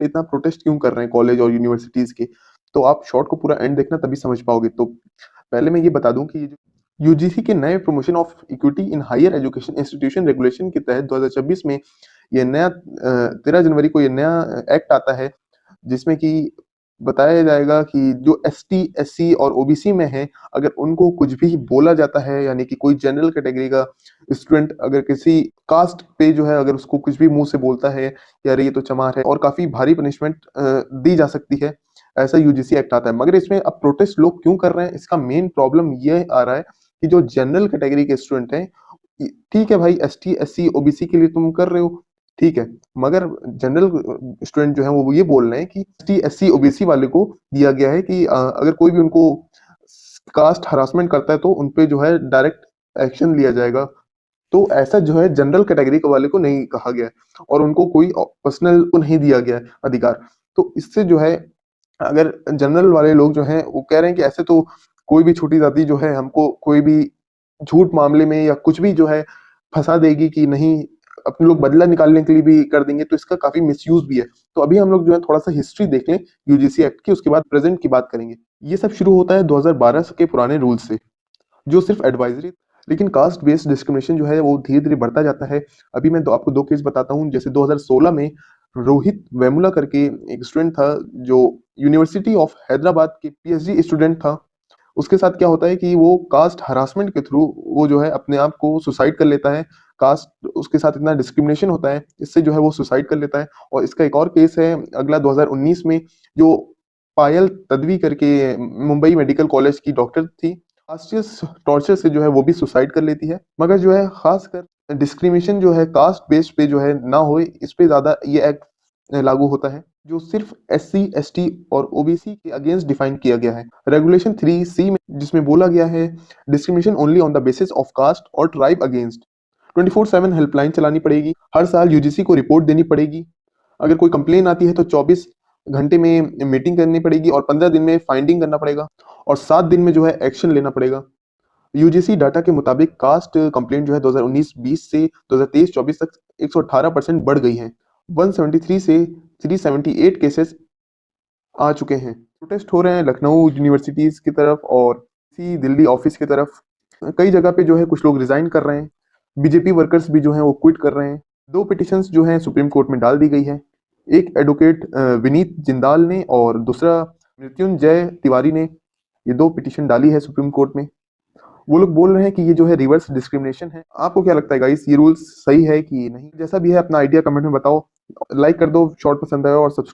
इतना प्रोटेस्ट क्यों कर रहे हैं कॉलेज और यूनिवर्सिटीज के। तो आप शॉर्ट को पूरा एंड देखना तभी समझ पाओगे। तो पहले मैं ये बता दूं कि यूजीसी के नए promotion of equity in higher education institution regulation के तहत 2026 में ये नया 13 जनवरी को ये नया एक्ट आता है, जिसमें कि बताया जाएगा कि जो एसटी एससी और ओबीसी में है, अगर उनको कुछ भी बोला जाता है, यानी कि कोई जनरल कैटेगरी का स्टूडेंट अगर किसी कास्ट पे जो है अगर उसको कुछ भी मुंह से बोलता है, यार ये तो चमार है, और काफी भारी पनिशमेंट दी जा सकती है। ऐसा यूजीसी एक्ट आता है। मगर इसमें अब प्रोटेस्ट लोग क्यों कर रहे हैं, इसका मेन प्रॉब्लम ये आ रहा है कि जो जनरल कैटेगरी के स्टूडेंट हैं, ठीक है भाई, एसटी एससी ओबीसी के लिए तुम कर रहे हो, ठीक है, मगर जनरल स्टूडेंट जो है वो ये बोल रहे हैं कि एसटी एससी ओबीसी वाले को दिया गया है कि अगर कोई भी उनको कास्ट हरासमेंट करता है तो उनपे जो है डायरेक्ट एक्शन लिया जाएगा। तो ऐसा जो है जनरल कैटेगरी के वाले को नहीं कहा गया है और उनको कोई पर्सनल को नहीं दिया गया है अधिकार। तो इससे जो है अगर जनरल वाले लोग जो हैं वो कह रहे हैं कि ऐसे तो कोई भी छोटी जाति जो है हमको कोई भी झूठ मामले में या कुछ भी जो है फंसा देगी कि नहीं, अपने लोग बदला निकालने के लिए भी कर देंगे, तो इसका काफी मिसयूज भी है। तो अभी हम लोग जो है थोड़ा सा हिस्ट्री देख लें यूजीसी एक्ट की, उसके बाद प्रेजेंट की बात करेंगे। ये सब शुरू होता है 2012 के पुराने रूल से, जो सिर्फ एडवाइजरी। लेकिन कास्ट बेस्ड डिस्क्रिमिनेशन जो है वो धीरे धीरे बढ़ता जाता है। अभी मैं आपको दो केस बताता हूँ। जैसे 2016 में रोहित वेमुला करके एक स्टूडेंट था, जो यूनिवर्सिटी ऑफ हैदराबाद के पीएचडी स्टूडेंट था। उसके साथ क्या होता है कि वो कास्ट हरासमेंट के थ्रू वो जो है अपने आप को सुसाइड कर लेता है। कास्ट उसके साथ इतना डिस्क्रिमिनेशन होता है, इससे जो है वो सुसाइड कर लेता है। और इसका एक और केस है अगला 2019 में, जो पायल तदवी करके मुंबई मेडिकल कॉलेज की डॉक्टर थी, कास्टियल टॉर्चर से जो है वो भी सुसाइड कर लेती है। मगर जो है खासकर डिस्क्रिमिनेशन जो है कास्ट बेस्ड पे जो है ना हो, इस पे ज्यादा ये एक्ट लागू होता है, जो सिर्फ एससी एसटी और ओबीसी के अगेंस्ट डिफाइन किया गया है। रेगुलेशन 3C में जिसमें बोला गया है discrimination only on the basis of caste और ट्राइब अगेंस्ट 24/7 हेल्पलाइन चलानी पड़ेगी। हर साल यूजीसी को रिपोर्ट देनी पड़ेगी। अगर कोई कंप्लेन आती है तो 24 घंटे में मीटिंग करनी पड़ेगी और 15 दिन में फाइंडिंग करना पड़ेगा और 7 दिन में जो है एक्शन लेना पड़ेगा। यूजीसी डाटा के मुताबिक कास्ट कंप्लेंट जो है 2019-20 से 2023-24 तक 118% बढ़ गई है। 173 से 378 केसेस आ चुके हैं। प्रोटेस्ट हो रहे हैं लखनऊ यूनिवर्सिटीज की तरफ और इसी दिल्ली ऑफिस की तरफ। कई जगह पे जो है कुछ लोग रिजाइन कर रहे हैं। बीजेपी वर्कर्स भी जो हैं वो क्विट कर रहे हैं। दो पिटिशंस जो हैं सुप्रीम कोर्ट में डाल दी गई है। एक एडवोकेट विनीत जिंदाल ने और दूसरा मृत्युंजय तिवारी ने ये दो पिटिशन डाली है सुप्रीम कोर्ट में। वो लोग बोल रहे हैं कि ये जो है रिवर्स डिस्क्रिमिनेशन है। आपको क्या लगता है गाइस, ये रूल्स सही है कि नहीं? जैसा भी है अपना आइडिया कमेंट में बताओ। लाइक कर दो, शॉर्ट पसंद आया, और सब्सक्राइब